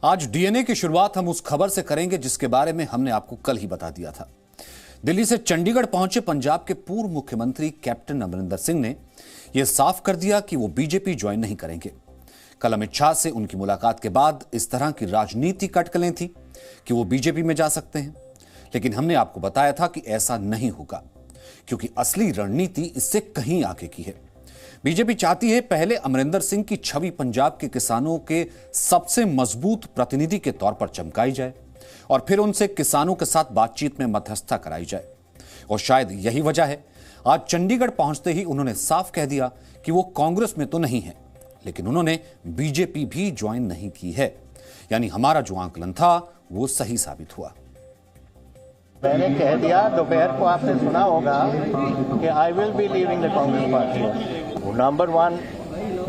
आज डीएनए की शुरुआत हम उस खबर से करेंगे जिसके बारे में हमने आपको कल ही बता दिया था। दिल्ली से चंडीगढ़ पहुंचे पंजाब के पूर्व मुख्यमंत्री कैप्टन अमरिंदर सिंह ने यह साफ कर दिया कि वो बीजेपी ज्वाइन नहीं करेंगे। कल अमित शाह से उनकी मुलाकात के बाद इस तरह की राजनीतिक अटकलें थी कि वो बीजेपी में जा सकते हैं, लेकिन हमने आपको बताया था कि ऐसा नहीं होगा, क्योंकि असली रणनीति इससे कहीं आगे की है। बीजेपी चाहती है पहले अमरिंदर सिंह की छवि पंजाब के किसानों के सबसे मजबूत प्रतिनिधि के तौर पर चमकाई जाए और फिर उनसे किसानों के साथ बातचीत में मध्यस्थता कराई जाए। और शायद यही वजह है आज चंडीगढ़ पहुंचते ही उन्होंने साफ कह दिया कि वो कांग्रेस में तो नहीं है, लेकिन उन्होंने बीजेपी भी ज्वाइन नहीं की है। यानी हमारा जो आंकलन था वो सही साबित हुआ। मैंने कह दिया, दोपहर को आपने सुना होगा कि I will be leaving the Congress party. Number one,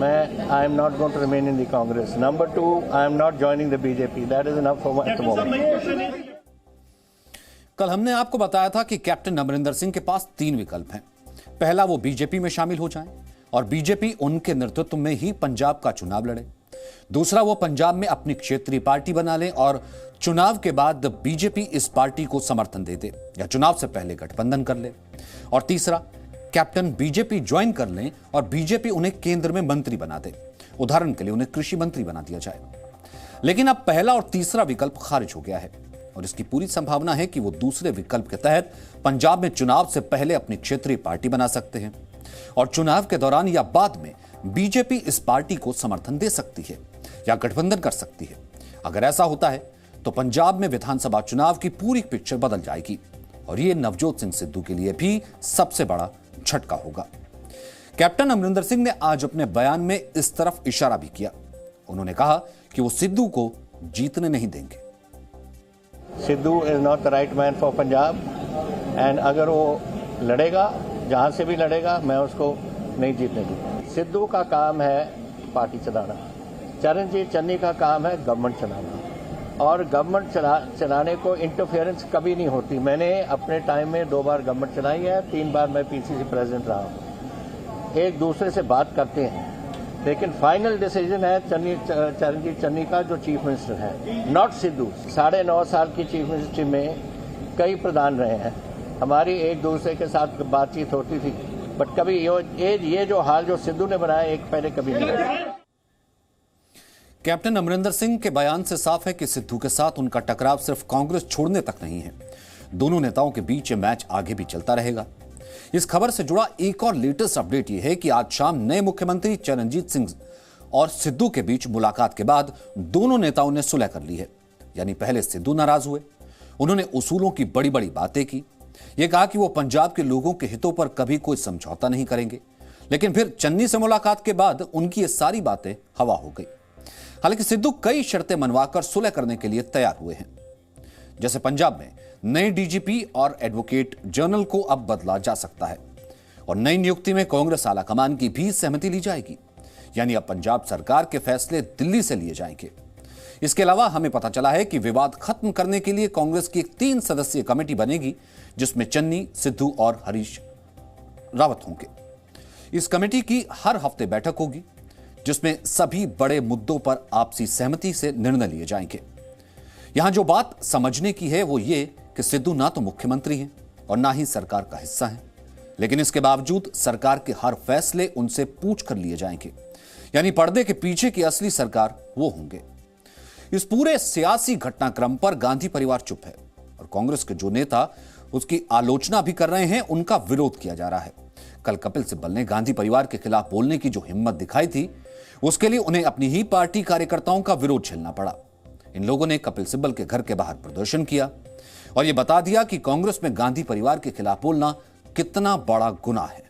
मैं I am not going to remain in the Congress. Number two, I am not joining the BJP. That is enough for at the moment. कल हमने आपको बताया था कि captain Amarinder Singh के पास 3 विकल्प हैं। पहला, वो बीजेपी में शामिल हो जाएं और बीजेपी उनके नेतृत्व में ही पंजाब का चुनाव लड़े। दूसरा, वो पंजाब में अपनी क्षेत्रीय पार्टी बना लें और चुनाव के बाद बीजेपी इस पार्टी को समर्थन दे दे या चुनाव से पहले गठबंधन कर ले। और तीसरा, कैप्टन बीजेपी ज्वाइन कर लें और बीजेपी उन्हें केंद्र में मंत्री बना दे। उदाहरण के लिए उन्हें कृषि मंत्री बना दिया जाए। लेकिन अब पहला और तीसरा विकल्प खारिज हो गया है और इसकी पूरी संभावना है कि वो दूसरे विकल्प के तहत पंजाब में चुनाव से पहले अपनी क्षेत्रीय पार्टी बना सकते हैं और चुनाव के दौरान या बाद में बीजेपी इस पार्टी को समर्थन दे सकती है या गठबंधन कर सकती है। अगर ऐसा होता है तो पंजाब में विधानसभा चुनाव की पूरी पिक्चर बदल जाएगी और यह नवजोत सिंह सिद्धू के लिए भी सबसे बड़ा झटका होगा। कैप्टन अमरिंदर सिंह ने आज अपने बयान में इस तरफ इशारा भी किया। उन्होंने कहा कि वो सिद्धू को जीतने नहीं देंगे। Sidhu is not the right man for Punjab and अगर वो लड़ेगा, जहां से भी लड़ेगा, मैं उसको नहीं जीतने दूंगा। सिद्धू का काम है पार्टी चलाना, चरणजीत चन्नी का काम है गवर्नमेंट चलाना, और गवर्नमेंट चलाने को इंटरफेरेंस कभी नहीं होती। मैंने अपने टाइम में 2 बार गवर्नमेंट चलाई है, 3 बार मैं पीसीसी प्रेसिडेंट रहा हूँ। एक दूसरे से बात करते हैं, लेकिन फाइनल डिसीजन है चरणजीत चन्नी का, जो चीफ मिनिस्टर है, नॉट सिद्धू। 9.5 साल की चीफ मिनिस्ट्री में कई प्रधान रहे हैं, हमारी एक दूसरे के साथ बातचीत होती थी, बट कभी ये जो हाल जो सिद्धू ने बनाया एक पहले कभी नहीं हुआ। कैप्टन अमरिंदर सिंह के बयान से साफ है कि सिद्धू के साथ उनका टकराव सिर्फ कांग्रेस छोड़ने तक नहीं है। दोनों नेताओं के बीच ये मैच आगे भी चलता रहेगा। इस खबर से जुड़ा एक और लेटेस्ट अपडेट यह है कि आज शाम नए मुख्यमंत्री चरणजीत सिंह और सिद्धू के बीच मुलाकात के बाद दोनों नेताओं ने सुलह कर ली है। यानी पहले सिद्धू नाराज हुए, उन्होंने उसूलों की बड़ी बड़ी बातें की, यह कहा कि वो पंजाब के लोगों के हितों पर कभी कोई समझौता नहीं करेंगे, लेकिन फिर चन्नी से मुलाकात के बाद उनकी ये सारी बातें हवा हो गई। हालांकि सिद्धू कई शर्तें मनवाकर सुलह करने के लिए तैयार हुए हैं। जैसे पंजाब में नए डीजीपी और एडवोकेट जनरल को अब बदला जा सकता है और नई नियुक्ति में कांग्रेस आलाकमान की भी सहमति ली जाएगी। यानी अब पंजाब सरकार के फैसले दिल्ली से लिए जाएंगे। इसके अलावा हमें पता चला है कि विवाद खत्म करने के लिए कांग्रेस की एक 3 सदस्यीय कमेटी बनेगी, जिसमें चन्नी, सिद्धू और हरीश रावत होंगे। इस कमेटी की हर हफ्ते बैठक होगी, जिसमें सभी बड़े मुद्दों पर आपसी सहमति से निर्णय लिए जाएंगे। यहां जो बात समझने की है वो ये कि सिद्धू ना तो मुख्यमंत्री हैं और ना ही सरकार का हिस्सा हैं, लेकिन इसके बावजूद सरकार के हर फैसले उनसे पूछ कर लिए जाएंगे। यानी पर्दे के पीछे की असली सरकार वो होंगे। इस पूरे सियासी घटनाक्रम पर गांधी परिवार चुप है और कांग्रेस के जो नेता उसकी आलोचना भी कर रहे हैं, उनका विरोध किया जा रहा है। कल कपिल सिब्बल ने गांधी परिवार के खिलाफ बोलने की जो हिम्मत दिखाई थी, उसके लिए उन्हें अपनी ही पार्टी कार्यकर्ताओं का विरोध झेलना पड़ा। इन लोगों ने कपिल सिब्बल के घर के बाहर प्रदर्शन किया और यह बता दिया कि कांग्रेस में गांधी परिवार के खिलाफ बोलना कितना बड़ा गुनाह है।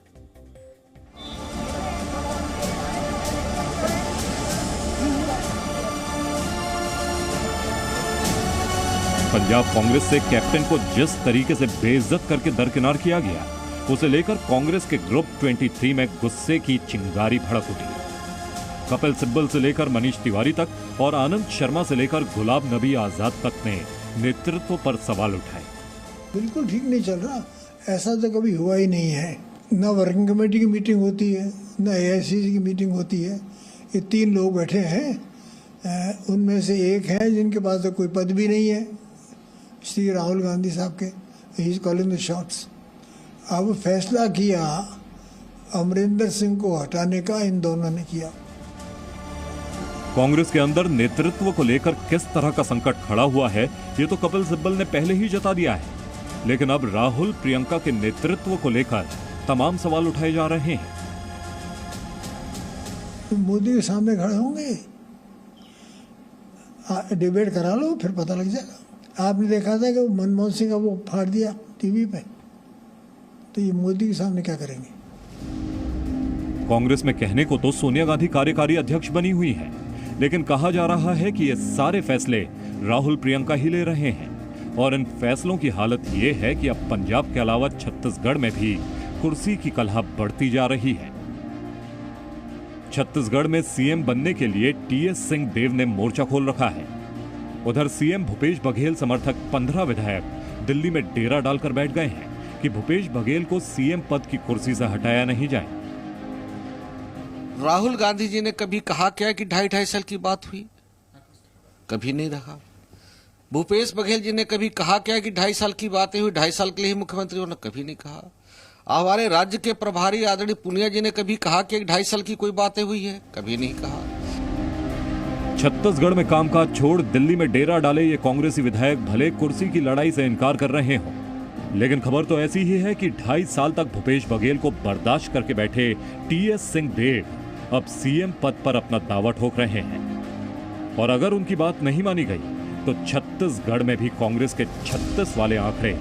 पंजाब कांग्रेस से कैप्टन को जिस तरीके से बेइज्जत करके दरकिनार किया गया, उसे लेकर कांग्रेस के ग्रुप 23 में गुस्से की चिंगारी भड़क उठी। कपिल सिब्बल से लेकर मनीष तिवारी तक और आनंद शर्मा से लेकर गुलाब नबी आजाद तक ने नेतृत्व पर सवाल उठाए। बिल्कुल ठीक नहीं चल रहा, ऐसा तो कभी हुआ ही नहीं है। न वर्किंग कमेटी की मीटिंग होती है, न एआईसीसी की मीटिंग होती है। ये 3 लोग बैठे हैं उनमें से एक है जिनके पास तो कोई पद भी नहीं है, श्री राहुल गांधी साहब के, he is calling the shots. अब फैसला किया अमरिंदर सिंह को हटाने का इन दोनों ने किया। कांग्रेस के अंदर नेतृत्व को लेकर किस तरह का संकट खड़ा हुआ है, ये तो कपिल सिब्बल ने पहले ही जता दिया है। लेकिन अब राहुल प्रियंका के नेतृत्व को लेकर तमाम सवाल उठाए जा रहे हैं। मोदी के सामने खड़े होंगे, डिबेट करा लो, फिर पता लग जाएगा। आपने देखा था कि मनमोहन सिंह का वो फाड़ दिया टीवी पे, तो ये मोदी के सामने क्या करेंगे? कांग्रेस में कहने को तो सोनिया गांधी कार्यकारी अध्यक्ष बनी हुई है, लेकिन कहा जा रहा है कि ये सारे फैसले राहुल प्रियंका ही ले रहे हैं। और इन फैसलों की हालत ये है कि अब पंजाब के अलावा छत्तीसगढ़ में भी कुर्सी की कलह बढ़ती जा रही है। छत्तीसगढ़ में सीएम बनने के लिए टीएस सिंह देव ने मोर्चा खोल रखा है। उधर सीएम भूपेश बघेल समर्थक 15 विधायक दिल्ली में डेरा डालकर बैठ गए हैं कि भूपेश बघेल को सीएम पद की कुर्सी से हटाया नहीं जाए। राहुल गांधी जी ने कभी कहा क्या कि 2.5 साल की बात हुई? कभी नहीं रहा। भूपेश बघेल जी ने कभी कहा क्या कि 2.5 साल की बातें हुई, 2.5 साल के लिए मुख्यमंत्री होना? कभी नहीं कहा। हमारे राज्य के प्रभारी आदरणीय पुनिया जी ने कभी कहा कि 2.5 साल की कोई बातें हुई है? कभी नहीं कहा। छत्तीसगढ़ में कामकाज छोड़ दिल्ली में डेरा डाले ये कांग्रेसी विधायक भले कुर्सी की लड़ाई से इनकार कर रहे हों, लेकिन खबर तो ऐसी ही है कि 2.5 साल तक भूपेश बघेल को बर्दाश्त करके बैठे टीएस सिंह देव अब सीएम पद पर अपना दावा ठोक रहे हैं। और अगर उनकी बात नहीं मानी गई तो छत्तीसगढ़ में भी कांग्रेस के 36 वाले आंकड़े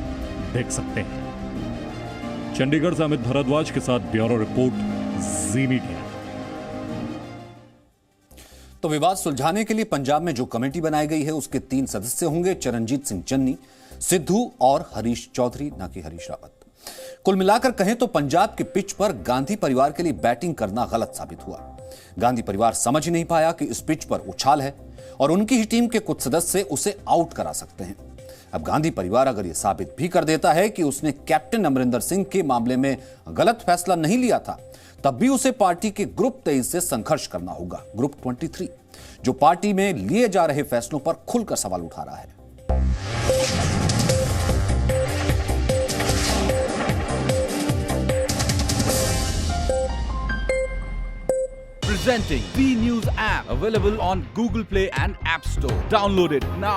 देख सकते हैं। चंडीगढ़ से अमित भारद्वाज के साथ ब्यूरो रिपोर्ट, जी मीडिया। तो विवाद सुलझाने के लिए पंजाब में जो कमेटी बनाई गई है उसके 3 सदस्य होंगे, चरणजीत सिंह चन्नी, सिद्धू और हरीश चौधरी, ना कि हरीश रावत। कुल मिलाकर कहें तो पंजाब के पिच पर गांधी परिवार के लिए बैटिंग करना गलत साबित हुआ। गांधी परिवार समझ नहीं पाया कि इस पिच पर उछाल है और उनकी ही टीम के कुछ सदस्य उसे आउट करा सकते हैं। अब गांधी परिवार अगर यह साबित भी कर देता है कि उसने कैप्टन अमरिंदर सिंह के मामले में गलत फैसला नहीं लिया था, तब भी उसे पार्टी के ग्रुप 23 से संघर्ष करना होगा। ग्रुप 23 जो पार्टी में लिए जा रहे फैसलों पर खुलकर सवाल उठा रहा है। Presenting B News app, available on Google Play and App Store. Download it now.